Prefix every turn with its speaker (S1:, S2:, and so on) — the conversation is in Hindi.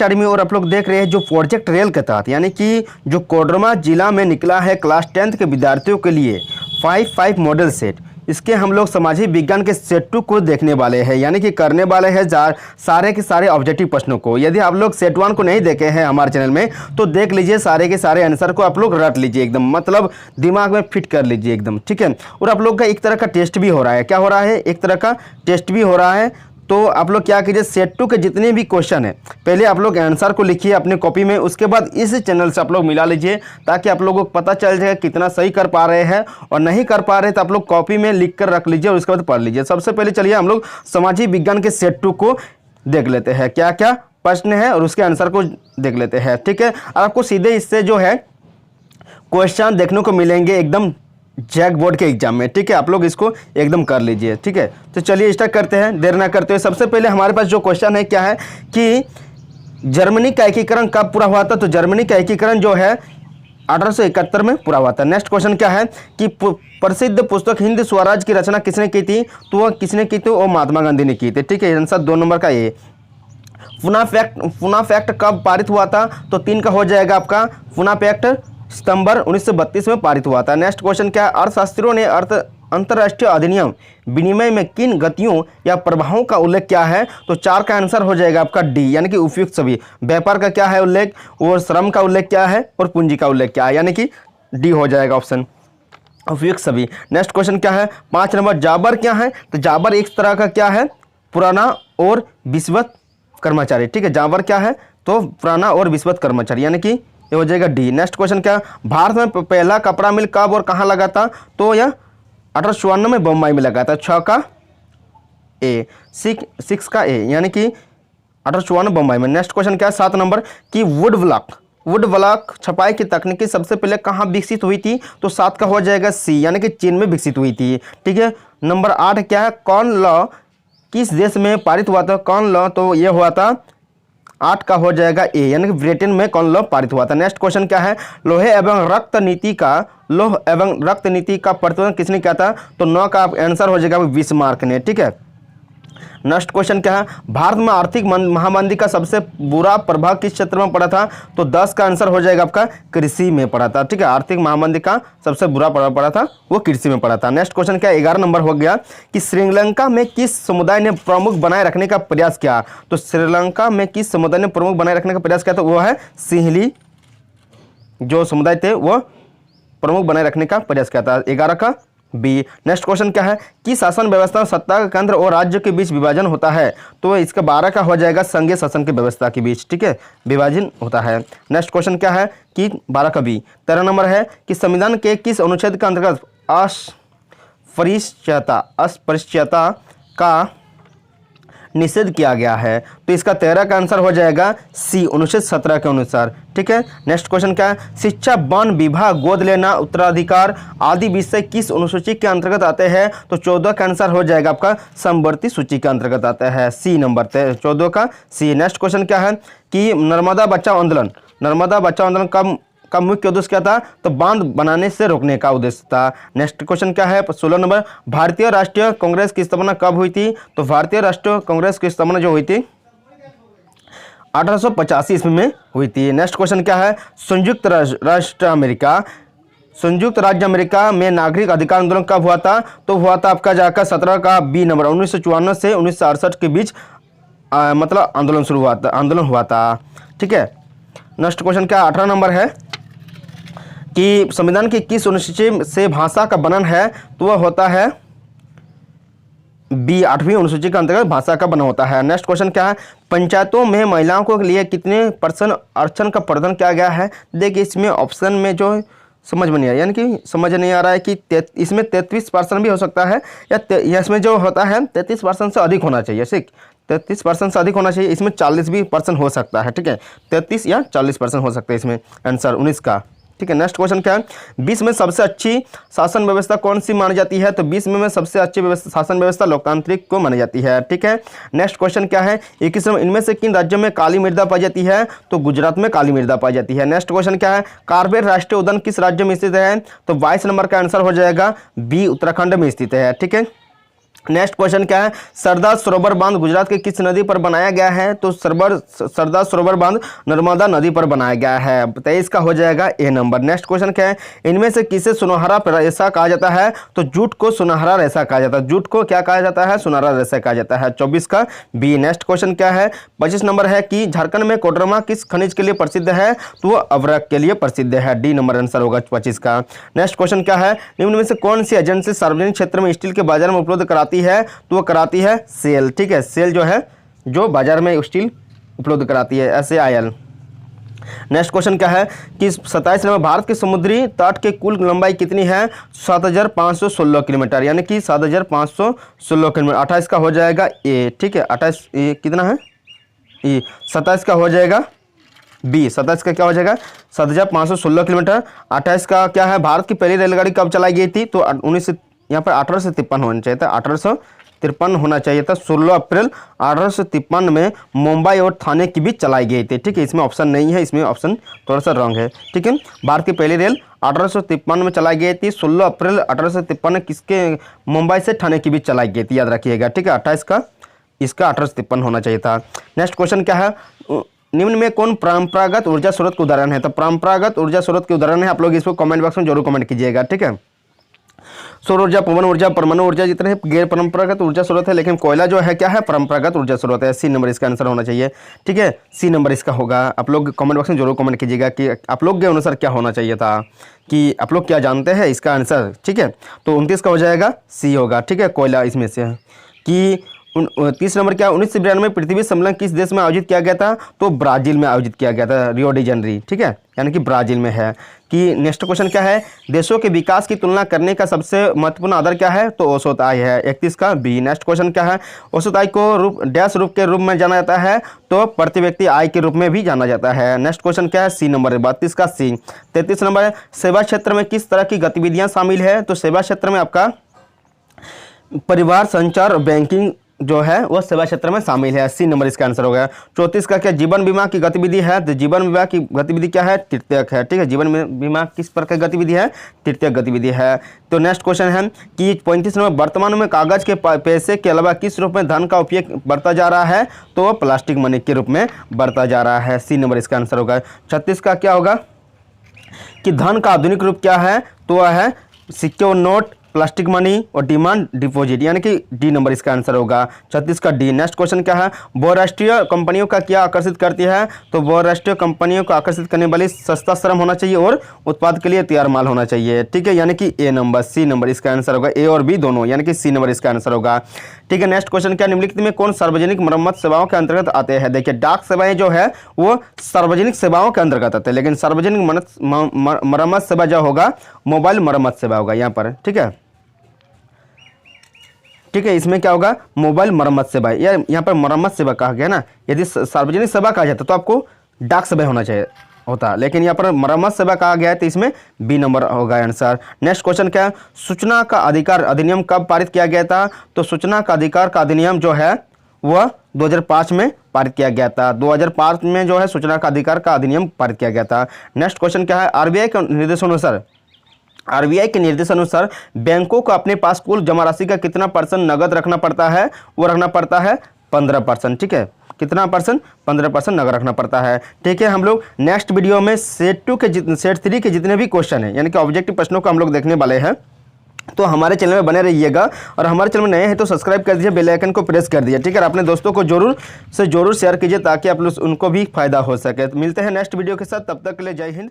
S1: अकेडमी और आप लोग देख रहे हैं जो प्रोजेक्ट रेल के तहत यानी कि जो कोडरमा जिला में निकला है क्लास 10th के विद्यार्थियों के लिए 5 मॉडल सेट, इसके हम लोग सामाजिक विज्ञान के सेट 2 को देखने वाले हैं, यानी कि करने वाले हैं सारे के सारे ऑब्जेक्टिव प्रश्नों को। यदि आप लोग सेट 1 को नहीं देखे हैं हमारे चैनल में तो देख लीजिए, सारे के सारे आंसर को आप लोग रट लीजिए एकदम, मतलब दिमाग में फिट कर लीजिए एकदम, ठीक है। और आप लोग का एक तरह का टेस्ट भी हो रहा है, क्या हो रहा है, एक तरह का टेस्ट भी हो रहा है। तो आप लोग क्या कीजिए, सेट 2 के जितने भी क्वेश्चन हैं पहले आप लोग आंसर को लिखिए अपने कॉपी में, उसके बाद इस चैनल से आप लोग मिला लीजिए ताकि आप लोगों को पता चल जाए कितना सही कर पा रहे हैं, और नहीं कर पा रहे तो आप लोग कॉपी में लिख कर रख लीजिए और उसके बाद पढ़ लीजिए। सबसे पहले चलिए हम लोग सामाजिक विज्ञान के सेट 2 को देख लेते हैं, क्या क्या प्रश्न है और उसके आंसर को देख लेते हैं, ठीक है। आपको सीधे इससे जो है क्वेश्चन देखने को मिलेंगे एकदम जैक बोर्ड के एग्जाम में, ठीक है। आप लोग इसको एकदम कर लीजिए, ठीक है। तो चलिए स्टार्ट करते हैं, देर ना करते हुए। सबसे पहले हमारे पास जो क्वेश्चन है क्या है कि जर्मनी का एकीकरण कब पूरा हुआ था, तो जर्मनी का एकीकरण जो है 1871 में पूरा हुआ था। नेक्स्ट क्वेश्चन क्या है कि प्रसिद्ध पुस्तक हिंद स्वराज की रचना किसने की थी, तो वह किसने की थी, वो महात्मा गांधी ने की थी, ठीक है। आंसर 2 नंबर का ये। पुना फैक्ट कब पारित हुआ था, तो 3 का हो जाएगा आपका। पुना फैक्ट सितंबर 1932 में पारित हुआ था। नेक्स्ट क्वेश्चन क्या है, अर्थशास्त्रियों ने अंतर्राष्ट्रीय अधिनियम विनिमय में किन गतियों या प्रभावों का उल्लेख किया है, तो 4 का आंसर हो जाएगा आपका डी, यानी कि उपयुक्त सभी। व्यापार का क्या है उल्लेख, और श्रम का उल्लेख क्या है, और पूंजी का उल्लेख क्या है, यानी कि डी हो जाएगा ऑप्शन, उपयुक्त सभी। नेक्स्ट क्वेश्चन क्या है 5 नंबर, जाबर क्या है, तो जाबर एक तरह का क्या है, पुराना और विश्वत कर्मचारी, ठीक है। जाबर क्या है, तो पुराना और विश्वत कर्मचारी, यानी कि ये हो जाएगा डी। नेक्स्ट क्वेश्चन क्या, भारत में पहला कपड़ा मिल कब और कहाँ लगा था, तो यह 1854 में बम्बई में लगा था। 6 का ए, 6 का ए, यानी कि 1854 बम्बई में। नेक्स्ट क्वेश्चन क्या है 7 नंबर कि वुड ब्लॉक छपाई की तकनीकी सबसे पहले कहाँ विकसित हुई थी, तो 7 का हो जाएगा सी, यानी कि चीन में विकसित हुई थी, ठीक है। नंबर 8 क्या है, कौन लॉ किस देश में पारित हुआ था, कौन लॉ, तो ये हुआ था 8 का हो जाएगा ए, यानी कि ब्रिटेन में कौन लॉ पारित हुआ था। नेक्स्ट क्वेश्चन क्या है, लोह एवं रक्त नीति का प्रतिपादन किसने किया था, तो 9 का आंसर हो जाएगा बिस्मार्क ने, ठीक है। नेक्स्ट क्वेश्चन क्या है, भारत में आर्थिक महामंदी का सबसे बुरा प्रभाव किस क्षेत्र में पड़ा था, तो 10 का आंसर हो जाएगा आपका कृषि में पड़ा था, ठीक है। आर्थिक महामंदी का सबसे बुरा प्रभाव पड़ा था वो कृषि में पड़ा था। नेक्स्ट क्वेश्चन क्या 11 नंबर हो गया कि श्रीलंका में किस समुदाय ने प्रमुख बनाए रखने का प्रयास किया, तो श्रीलंका में किस समुदाय ने प्रमुख बनाए रखने का प्रयास किया, तो वो है सिंहली, जो समुदाय थे वो प्रमुख बनाए रखने का प्रयास किया था। 11 का बी। नेक्स्ट क्वेश्चन क्या है कि शासन व्यवस्था में सत्ता का केंद्र और राज्य के बीच विभाजन होता है, तो इसका 12 का हो जाएगा संघीय शासन की व्यवस्था के बीच, ठीक है, विभाजन होता है। नेक्स्ट क्वेश्चन क्या है कि 12 का बी। 13 नंबर है कि संविधान के किस अनुच्छेद के अंतर्गत अस्पृश्यता का निषेध किया गया है, तो इसका 13 का आंसर हो जाएगा सी, अनुच्छेद 17 के अनुसार, ठीक है। नेक्स्ट क्वेश्चन क्या है, शिक्षा, वन विभाग, गोद लेना, उत्तराधिकार आदि विषय किस अनुसूची के अंतर्गत आते हैं, तो 14 का आंसर हो जाएगा आपका समवर्ती सूची के अंतर्गत आता है, सी नंबर 14 का सी। नेक्स्ट क्वेश्चन क्या है कि नर्मदा बचाओ आंदोलन का मुख्य उद्देश्य क्या था, तो बांध बनाने से रोकने का उद्देश्य था। नेक्स्ट क्वेश्चन क्या है 16 नंबर, भारतीय राष्ट्रीय कांग्रेस की स्थापना कब हुई थी, तो भारतीय राष्ट्रीय कांग्रेस की स्थापना जो हुई थी 1885 ईस्वी में हुई थी। नेक्स्ट क्वेश्चन क्या है, संयुक्त राज्य अमेरिका में नागरिक अधिकार आंदोलन कब हुआ था, तो हुआ था आपका जाकर 17 का बी नंबर, 1954 से 1968 के बीच मतलब आंदोलन हुआ था, ठीक है। नेक्स्ट क्वेश्चन क्या 18 नंबर है कि संविधान की किस अनुसूची से भाषा का वर्णन है, तो वह होता है बी, 8वीं अनुसूची के अंतर्गत भाषा का वर्णन होता है। नेक्स्ट क्वेश्चन क्या है, पंचायतों में महिलाओं के लिए कितने % आरक्षण का प्रावधान किया गया है। देखिए इसमें ऑप्शन में जो समझ में नहीं आया, यानी कि समझ नहीं आ रहा है कि इसमें 33% भी हो सकता है या इसमें जो होता है 33% से अधिक होना चाहिए, ठीक, 33% से अधिक होना चाहिए, इसमें 40% भी हो सकता है, ठीक है, 33 या 40% हो सकता है इसमें आंसर 19 का, ठीक है। नेक्स्ट क्वेश्चन क्या है, विश्व में सबसे अच्छी शासन व्यवस्था कौन सी मानी जाती है, तो विश्व में सबसे अच्छी शासन व्यवस्था लोकतांत्रिक को मानी जाती है, ठीक है। नेक्स्ट क्वेश्चन क्या है, इनमें से किन राज्यों में काली मृदा पाई जाती है, तो गुजरात में काली मृदा पाई जाती है। नेक्स्ट क्वेश्चन क्या है, कार्बेट राष्ट्रीय उद्यान किस राज्य में स्थित है, तो 22 नंबर का आंसर हो जाएगा बी, उत्तराखंड में स्थित है, ठीक है। नेक्स्ट क्वेश्चन क्या है, सरदार सरोवर बांध गुजरात के किस नदी पर बनाया गया है? तो सरदार सरोवर बांध नर्मदा नदी पर बनाया गया है। 23 का हो जाएगा ए नंबर। नेक्स्ट क्वेश्चन क्या है, इनमें से किसे सुनहरा रेशा कहा जाता है? तो जूट को सुनहरा रेशा कहा जाता है। जूट को क्या कहा जाता है? सुनहरा रेशा कहा जाता है। 24 का बी। नेक्स्ट क्वेश्चन क्या है, 25 नंबर है कि झारखंड में कोडरमा किस खनिज के लिए प्रसिद्ध है? तो वो अवरक के लिए प्रसिद्ध है। डी नंबर आंसर होगा 25 का। नेक्स्ट क्वेश्चन क्या है, निम्न में से कौन सी एजेंसी सार्वजनिक क्षेत्र में स्टील के बाजार में उपलब्ध कराती है? तो वो कराती है सेल। ठीक है, सेल जो है जो बाजार में स्टील उपलब्ध कराती है, SAIL। नेक्स्ट क्वेश्चन क्या है कि 27 नंबर, भारत के समुद्री तट के कुल लंबाई कितनी है? 7516 किलोमीटर, यानी कि 7516 किलोमीटर। 28 का हो जाएगा ए। ठीक है, 28 कितना है ई। 27 का हो जाएगा बी। 27 का क्या हो जाएगा? 7516 किलोमीटर। 28 का क्या है, भारत की पहली रेलगाड़ी कब चलाई गई थी? तो 19 यहाँ पर 1853 होना चाहिए था, 1853 होना चाहिए था। 16 अप्रैल 1853 में मुंबई और थाने के बीच चलाई गई थी। ठीक है, इसमें ऑप्शन नहीं है, इसमें ऑप्शन थोड़ा सा रॉन्ग है। ठीक है, भारत की पहली रेल 1853 में चलाई गई थी। 16 अप्रैल 1853 किसके मुंबई से थाने के बीच चलाई गई थी, याद रखिएगा। ठीक है, 28 का इसका 1853 होना चाहिए था। नेक्स्ट क्वेश्चन क्या है, निम्न में कौन परंपरागत ऊर्जा स्रोत का उदाहरण है? तो परंपरागत ऊर्जा स्रोत के उदाहरण है, आप लोग इसको कमेंट बॉक्स में जरूर कमेंट कीजिएगा। ठीक है, सौर ऊर्जा, पवन ऊर्जा, परमाणु ऊर्जा जितने गैर परंपरागत ऊर्जा स्रोत है, लेकिन कोयला जो है क्या है? परंपरागत ऊर्जा स्रोत है। सी नंबर इसका आंसर होना चाहिए। ठीक है, सी नंबर इसका होगा। आप लोग कमेंट बॉक्स में जरूर कमेंट कीजिएगा कि आप लोग के अनुसार क्या होना चाहिए था, कि आप लोग क्या जानते हैं इसका आंसर। ठीक है, तो 29 का हो जाएगा सी होगा। ठीक है, कोयला इसमें से है। कि 30 नंबर क्या, 1992 में पृथ्वी सम्मेलन किस देश में आयोजित किया गया था? तो ब्राजील में आयोजित किया गया था, रियो डी जनवरी। ठीक है, यानी कि ब्राजील में है। कि नेक्स्ट क्वेश्चन क्या है, देशों के विकास की तुलना करने का सबसे महत्वपूर्ण आधार क्या है? तो औसत आय है। 31 का बी। नेक्स्ट क्वेश्चन क्या है, औसत आय को डैश रूप के रूप में जाना जाता है? तो प्रति व्यक्ति आय के रूप में भी जाना जाता है। नेक्स्ट क्वेश्चन क्या है, सी नंबर 32 का सी। 33 नंबर है, सेवा क्षेत्र में किस तरह की गतिविधियां शामिल है? तो सेवा क्षेत्र में आपका परिवार, संचार और बैंकिंग जो है वो सेवा क्षेत्र में शामिल है। 80 नंबर इसका आंसर हो गया। 34 का क्या, जीवन बीमा की गतिविधि है? तो जीवन बीमा की गतिविधि क्या है? तृतीयक है। ठीक है, जीवन बीमा किस प्रकार की गतिविधि है? तृतीयक गतिविधि है। तो नेक्स्ट क्वेश्चन है कि 35 नंबर, वर्तमान में कागज के पैसे के अलावा किस रूप में धन का उपयोग बढ़ता जा रहा है? तो प्लास्टिक मनी के रूप में बढ़ता जा रहा है। सी नंबर इसका आंसर होगा। 36 का क्या होगा कि धन का आधुनिक रूप क्या है? तो वह है सिक्के और नोट, प्लास्टिक मनी और डिमांड डिपॉजिट, यानी कि डी नंबर इसका आंसर होगा। 36 का डी। नेक्स्ट क्वेश्चन क्या है, बहुराष्ट्रीय कंपनियों का क्या आकर्षित करती है? तो बहुराष्ट्रीय कंपनियों को आकर्षित करने वाली सस्ता श्रम होना चाहिए और उत्पाद के लिए तैयार माल होना चाहिए। ठीक है, यानी कि ए नंबर। सी नंबर इसका आंसर होगा। ए और बी दोनों, यानी कि सी नंबर इसका आंसर होगा। ठीक है, नेक्स्ट क्वेश्चन क्या, निम्नलिखित में कौन सार्वजनिक मरम्मत सेवाओं के अंतर्गत आते हैं? देखिए, डाक सेवाएं जो है वो सार्वजनिक सेवाओं के अंतर्गत आते हैं, लेकिन सार्वजनिक मरम्मत सेवा जो होगा मोबाइल मरम्मत सेवा होगा यहाँ पर। ठीक है, ठीक है, इसमें क्या होगा? मोबाइल मरम्मत सेवा। या यहाँ पर मरम्मत सेवा कहा गया ना, यदि सार्वजनिक सेवा कहा जाता तो आपको डाक सेवा होना चाहिए होता, लेकिन यहाँ पर मरम्मत सेवा कहा गया है, तो इसमें बी नंबर होगा आंसर। नेक्स्ट क्वेश्चन क्या है, सूचना का अधिकार अधिनियम कब पारित किया गया था? तो सूचना का अधिकार का अधिनियम जो है वह 2005 में पारित किया गया था। 2005 में जो है सूचना का अधिकार का अधिनियम पारित किया गया था। नेक्स्ट क्वेश्चन क्या है, आरबीआई के निर्देशानुसार बैंकों को अपने पास कुल जमा राशि का कितना % नगद रखना पड़ता है? वो रखना पड़ता है 15%। ठीक है, कितना %? 15% नगद रखना पड़ता है। ठीक है, हम लोग नेक्स्ट वीडियो में सेट 3 के जितने भी क्वेश्चन हैं, यानी कि ऑब्जेक्टिव प्रश्नों को हम लोग देखने वाले हैं। तो हमारे चैनल में बने रहिएगा, और हमारे चैनल में नए हैं तो सब्सक्राइब कर दीजिए, बेल आइकन को प्रेस कर दीजिए। ठीक है, अपने दोस्तों को जरूर शेयर कीजिए ताकि आप लोग उनको भी फायदा हो सके। तो मिलते हैं नेक्स्ट वीडियो के साथ, तब तक के लिए जय हिंद।